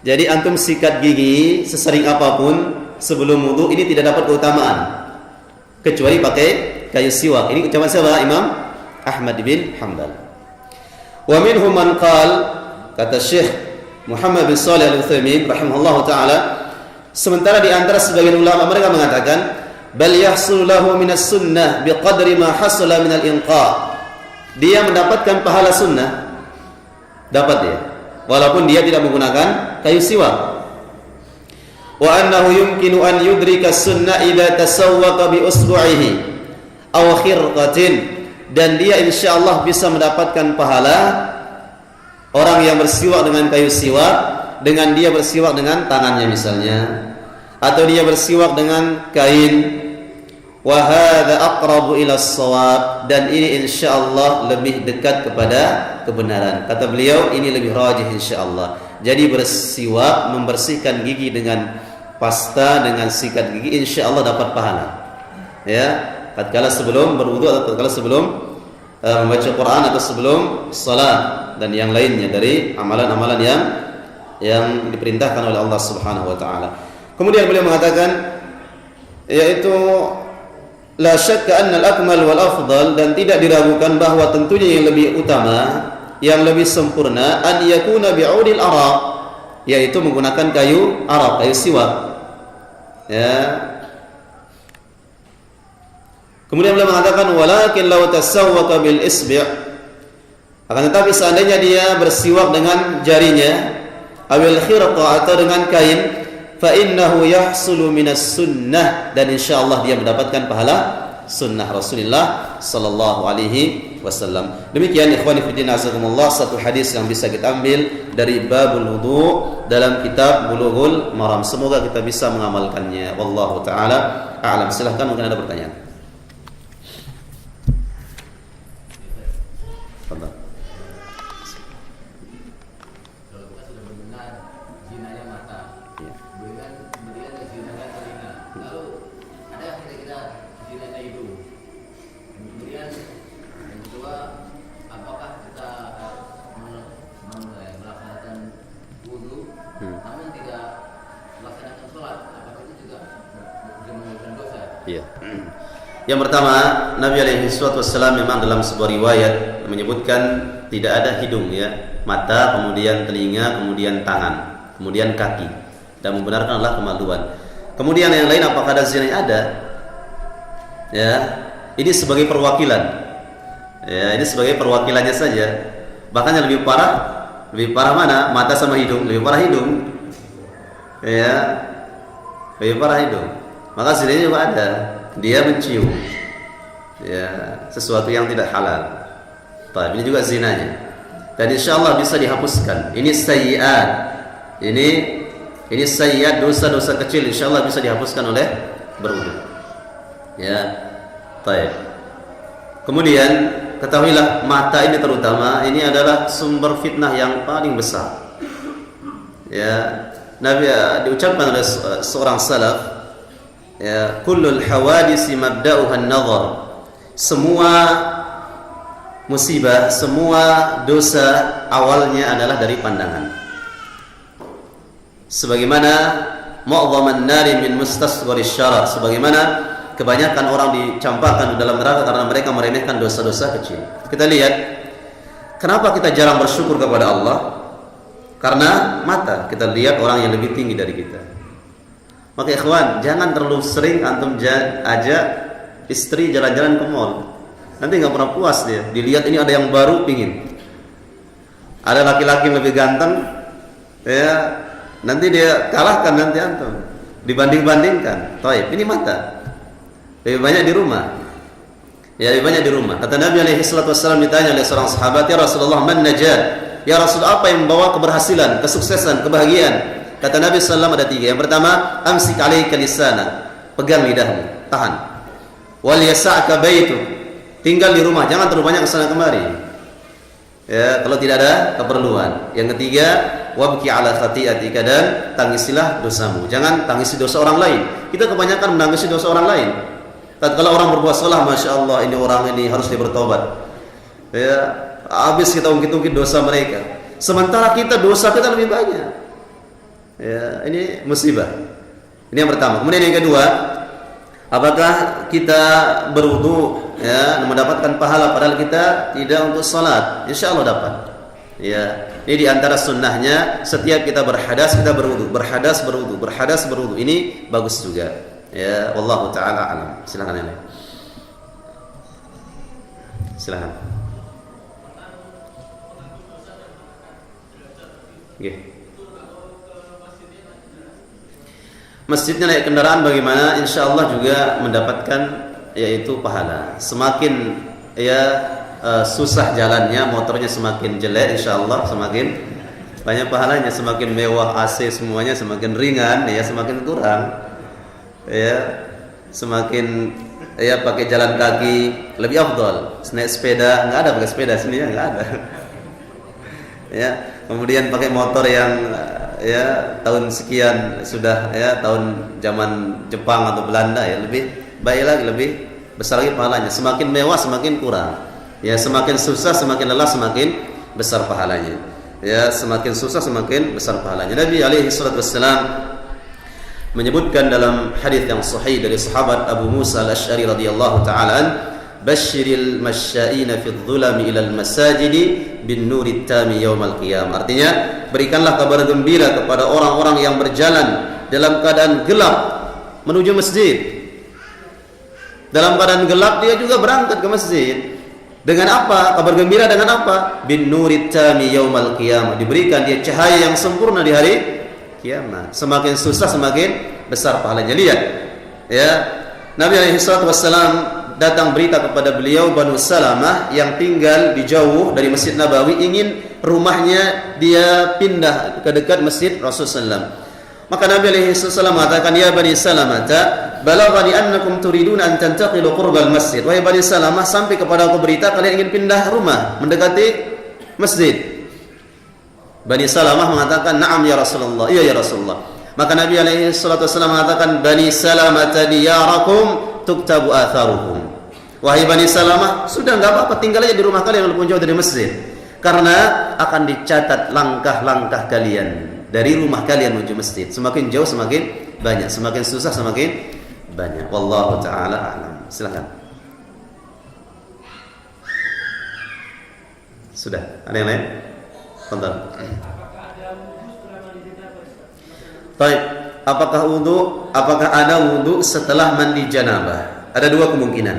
Jadi antum sikat gigi sesering apapun sebelum wudu ini tidak dapat keutamaan kecuali pakai kayu siwak. Ini ucapan siapa? Imam Ahmad bin Hanbal. Wa minhum man kata Syekh Muhammad bin Shalih Al-Utsaimin rahimahullah taala, sementara di antara sebagian ulama mereka mengatakan bal yahsul lahu minas sunnah biqadri ma hasala minal inqa. Dia mendapatkan pahala sunnah, dapat dia, walaupun dia tidak menggunakan kayu siwak. Wa annahu yumkinu an yudrika sunnah idza tasawwaqa bi usbu'ihi aw khirqatin, dan dia insyaallah bisa mendapatkan pahala orang yang bersiwak dengan kayu siwak dengan dia bersiwak dengan tangannya misalnya, atau dia bersiwak dengan kain. Wa hadza aqrabu ila shawab, dan ini insyaallah lebih dekat kepada kebenaran. Kata beliau, ini lebih rajih insyaallah. Jadi bersiwak, membersihkan gigi dengan pasta, dengan sikat gigi, insyaallah dapat pahala. Ya, tatkala sebelum berwudu atau tatkala sebelum membaca Quran atau sebelum salat dan yang lainnya dari amalan-amalan yang diperintahkan oleh Allah Subhanahu wa taala. Kemudian beliau mengatakan, yaitu la syakka anna al-akmal wal afdal, dan tidak diragukan bahwa tentunya yang lebih utama, yang lebih sempurna, an yakuna bi'udil araq, yaitu menggunakan kayu araq, kayu siwak. Ya. Kemudian beliau mengatakan walakin law tasawwaka bil isbi', akan tetapi seandainya dia bersiwak dengan jarinya, awil khirqa, atau dengan kain, fa innahu yahsulu minas sunnah, dan insyaallah dia mendapatkan pahala sunnah Rasulullah sallallahu alaihi wasallam. Demikian ikhwani fillah azakumullah, satu hadis yang bisa kita ambil dari babul wudu dalam kitab Bulughul Maram. Semoga kita bisa mengamalkannya. Wallahu taala a'lam. Silakan, mungkin ada pertanyaan. Yang pertama, Nabi alaihi wasallam memang dalam sebuah riwayat menyebutkan tidak ada hidung, ya, mata, kemudian telinga, kemudian tangan, kemudian kaki, dan membenarkan adalah kemaluan. Kemudian yang lain, apakah ada zina? Ada. Ya, ini sebagai perwakilan. Ya, ini sebagai perwakilannya saja. Bahkan yang lebih parah mana? Mata sama hidung, lebih parah hidung. Ya, lebih parah hidung. Maka zina juga ada. Dia mencium, ya, sesuatu yang tidak halal. Ini juga zinanya. Dan insyaallah bisa dihapuskan. Ini sayyi'at. Ini sayyi'at, dosa-dosa kecil, insyaallah bisa dihapuskan oleh berwudu. Ya. Baik. Kemudian ketahuilah, mata ini terutama, ini adalah sumber fitnah yang paling besar. Ya, Nabi diucapkan oleh seorang salaf, ya, kullul hawadisi mabda'uha an-nazar. Semua musibah, semua dosa awalnya adalah dari pandangan. sebagaimana mu'dhaman nari min mustasghari syarar, sebagaimana kebanyakan orang dicampakkan di dalam neraka karena mereka meremehkan dosa-dosa kecil. Kita lihat kenapa kita jarang bersyukur kepada Allah? Karena mata. Kita lihat orang yang lebih tinggi dari kita. Maka ikhwan, jangan terlalu sering antum ajak istri jalan-jalan ke mall. Nanti nggak pernah puas dia. Dilihat ini ada yang baru, pingin. Ada laki-laki yang lebih ganteng, ya nanti dia kalahkan nanti antum. Dibanding-bandingkan. Taib, ini mata. Lebih banyak di rumah. Ya, lebih banyak di rumah. Kata Nabi alaihi salatu wassalam ditanya oleh seorang sahabat, "Ya Rasulullah, man najat?" Ya Rasul, apa yang membawa keberhasilan, kesuksesan, kebahagiaan? Kata Nabi sallallahu ada 3. Yang pertama, amsik alaika lisana, pegang lidahmu, tahan. Wal yasa'ka baitu, tinggal di rumah, jangan terlalu banyak kesana kemari. Ya, kalau tidak ada keperluan. Yang ketiga, wabki ala khati'atika, dan tangisilah dosamu. Jangan tangisi dosa orang lain. Kita kebanyakan menangisi dosa orang lain. Kalau orang berbuat salah, masya Allah, ini orang ini harus dia bertobat. Ya, habis kita ungkit-ungkit dosa mereka. Sementara kita dosa kita lebih banyak. Ya, ini musibah. Ini yang pertama. Kemudian yang kedua, apakah kita berwudu ya mendapatkan pahala padahal kita tidak untuk salat? Insya Allah dapat. Ya, ini di antara sunnahnya setiap kita berhadas kita berwudu, berhadas berwudu, berhadas berwudu. Ini bagus juga. Ya, wallahu taala alam. Silakan ya. Silakan. Okay. Masjidnya naik kendaraan bagaimana? Insya Allah juga mendapatkan yaitu pahala. Semakin susah jalannya, motornya semakin jelek, insya Allah semakin banyak pahalanya. Semakin mewah AC semuanya, semakin ringan, ya semakin kurang. Ya, semakin pakai jalan kaki lebih afdal. Naik sepeda nggak ada, pakai sepeda sini ya nggak ada. Ya, kemudian pakai motor yang tahun sekian sudah tahun zaman Jepang atau Belanda ya lebih baik lagi, lebih besar lagi pahalanya. Semakin mewah semakin kurang. Ya, semakin susah semakin lelah semakin besar pahalanya. Ya, semakin susah semakin besar pahalanya. Nabi alaihi salatu wassalam menyebutkan dalam hadis yang sahih dari sahabat Abu Musa al-Asy'ari radhiyallahu ta'ala, basyiril masya'ina fid dhulami ilal masajidi bin nurit tami yaumal qiyamah. Artinya, berikanlah kabar gembira kepada orang-orang yang berjalan dalam keadaan gelap menuju masjid. Dalam keadaan gelap dia juga berangkat ke masjid. Dengan apa? Kabar gembira dengan apa? Bin nurit tami yaumal qiyamah. Diberikan dia cahaya yang sempurna di hari kiamat. Semakin susah semakin besar pahalanya. Lihat, ya, Nabi alaihi salatu wassalam datang berita kepada beliau Banu Salamah yang tinggal di jauh dari Masjid Nabawi, ingin rumahnya dia pindah ke dekat Masjid Rasulullah. Maka Nabi alaihi wasallam mengatakan, "Ya Bani Salamah, balaghani annakum turiduna an tantaqilu qurbal masjid." Wahai Bani Salamah, sampai kepada aku berita kalian ingin pindah rumah mendekati masjid. Bani Salamah mengatakan, "Na'am ya Rasulullah." Iya ya Rasulullah. Maka Nabi alaihi salatu wasallam mengatakan, "Bani Salamah diyarakum tuktabu atharuhum." Wahai Bani Salamah, sudah enggak apa-apa, tinggal aja di rumah kalian walaupun jauh dari masjid. Karena akan dicatat langkah-langkah kalian dari rumah kalian menuju masjid. Semakin jauh semakin banyak, semakin susah semakin banyak. Wallahu taala a'lam. Silakan. Sudah, ada yang lain? Tonton. Baik, apakah ada wudu setelah mandi janabah? Ada dua kemungkinan.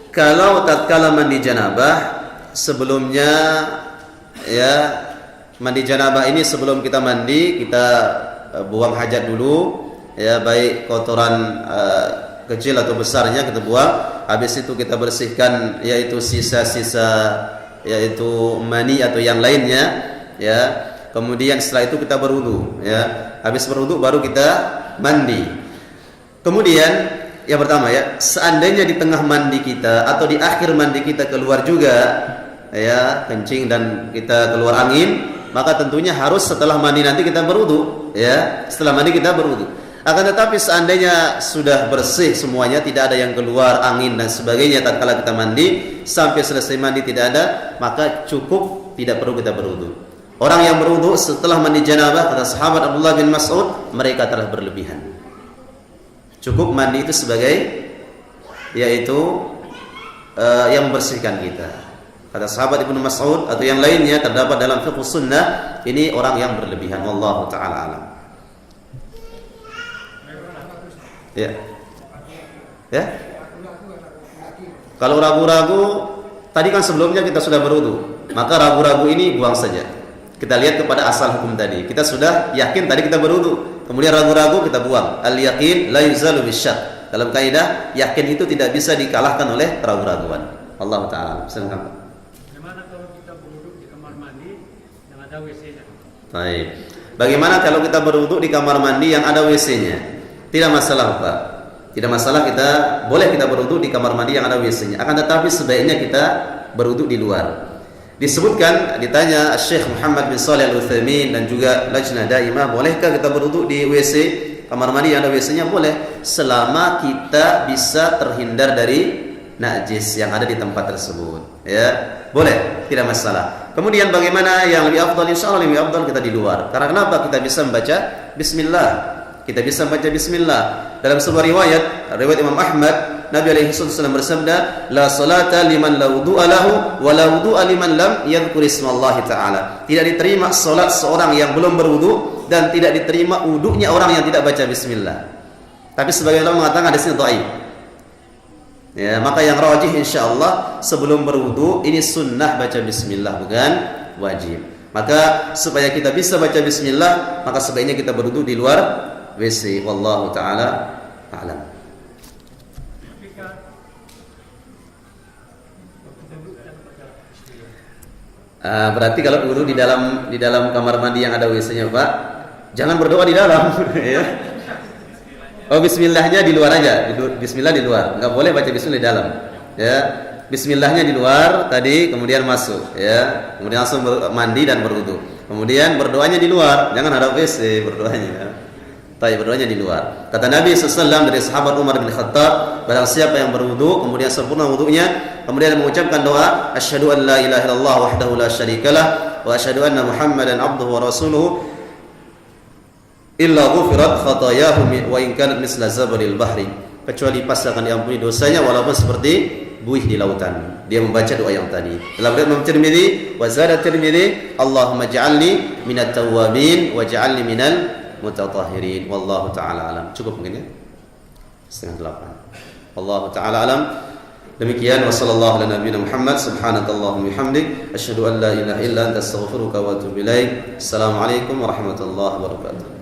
Kalau tatkala mandi janabah, sebelumnya ya mandi janabah ini sebelum kita mandi kita buang hajat dulu, ya baik kotoran kecil atau besarnya kita buang. Habis itu kita bersihkan yaitu sisa-sisa yaitu mani atau yang lainnya, ya. Kemudian setelah itu kita berwudu, ya. Habis berwudu baru kita mandi. Kemudian yang pertama ya, seandainya di tengah mandi kita atau di akhir mandi kita keluar juga ya kencing dan kita keluar angin, maka tentunya harus setelah mandi nanti kita berwudu, ya. Setelah mandi kita berwudu. Akan tetapi seandainya sudah bersih semuanya, tidak ada yang keluar angin dan sebagainya tatkala kita mandi, sampai selesai mandi tidak ada, maka cukup, tidak perlu kita berwudu. Orang yang berwudu setelah mandi janabah, kata sahabat Abdullah bin Mas'ud, mereka telah berlebihan. Cukup mandi itu sebagai yaitu yang membersihkan kita. Kata sahabat Ibnu Mas'ud atau yang lainnya terdapat dalam fiqh sunnah, ini orang yang berlebihan. Wallahu taala alam. Ya. Ya. Kalau ragu-ragu, tadi kan sebelumnya kita sudah berwudu, maka ragu-ragu ini buang saja. Kita lihat kepada asal hukum tadi. Kita sudah yakin tadi kita berwudu, kemudian ragu-ragu kita buang. Al-yaqin la yuzalu bisyak. Dalam kaidah, yakin itu tidak bisa dikalahkan oleh ragu-raguan. Allah taala. Silakan. Bagaimana kalau kita berwudu di kamar mandi yang ada WC-nya? Baik. Bagaimana kalau kita berwudu di kamar mandi yang ada WC-nya? Tidak masalah, Pak. Tidak masalah, kita boleh kita berwudu di kamar mandi yang ada WC-nya. Akan tetapi sebaiknya kita berwudu di luar. Disebutkan, ditanya Syekh Muhammad bin Shalih Al-Utsaimin dan juga Lajnah Daimah, bolehkah kita berwudu di WC kamar mandi yang ada WC-nya? Boleh, selama kita bisa terhindar dari najis yang ada di tempat tersebut. Ya, boleh, tidak masalah. Kemudian bagaimana yang lebih afdal? Insyaallah lebih afdal kita di luar. Karena kenapa? Kita bisa membaca bismillah. Kita bisa baca bismillah. Dalam sebuah riwayat Imam Ahmad, Nabi alaihi wasallam bersabda, la salata liman la wudu'a lahu wa la wudu'a liman lam yadhkur ismallahi ta'ala. Tidak diterima salat seorang yang belum berwudu dan tidak diterima wudunya orang yang tidak baca bismillah. Tapi sebagian ulama mengatakan hadisnya dhaif. Ya, maka yang rajih insyaallah sebelum berwudu ini sunnah baca bismillah, bukan wajib. Maka supaya kita bisa baca bismillah, maka sebaiknya kita berwudu di luar WC. Wallahu taala a'lam. Berarti kalau wudu di dalam kamar mandi yang ada WC-nya, Pak, jangan berdoa di dalam. Ya. Oh, bismillahnya di luar aja. Bismillah di luar. Enggak boleh baca bismillah di dalam. Ya. Bismillahnya di luar tadi, kemudian masuk, ya. Kemudian langsung mandi dan berwudu. Kemudian berdoanya di luar, jangan ada WC berdoanya. Tapi berdoanya di luar. Kata Nabi SAW dari sahabat Umar bin Khattab, barang siapa yang berwudu kemudian sempurna wudunya, kemudian mengucapkan doa asyhadu an la ilaha illallah wahdahu la syarikalah wa asyhadu anna Muhammadan abduhu wa rasuluhu illa ghufirat khatayahu wa in kanat misla zabaril bahri, kecuali pasti akan diampuni dosanya walaupun seperti buih di lautan. Dia membaca doa yang tadi. Dalam riwayat Imam Tirmidzi, wa zada Tirmidzi, Allahumma ja'alni minat tawwabin wa ja'alni minal mutatahhirin. Wallahu taala alam. Cukup mungkin ya? 7:30. Wallahu taala alam. Demikian, wa sallallahu ala nabiyina Muhammad, subhanakallahumma bihamdik, asyhadu an la ilaha illa anta astaghfiruka wa atubu ilaik. Assalamualaikum warahmatullahi wabarakatuh.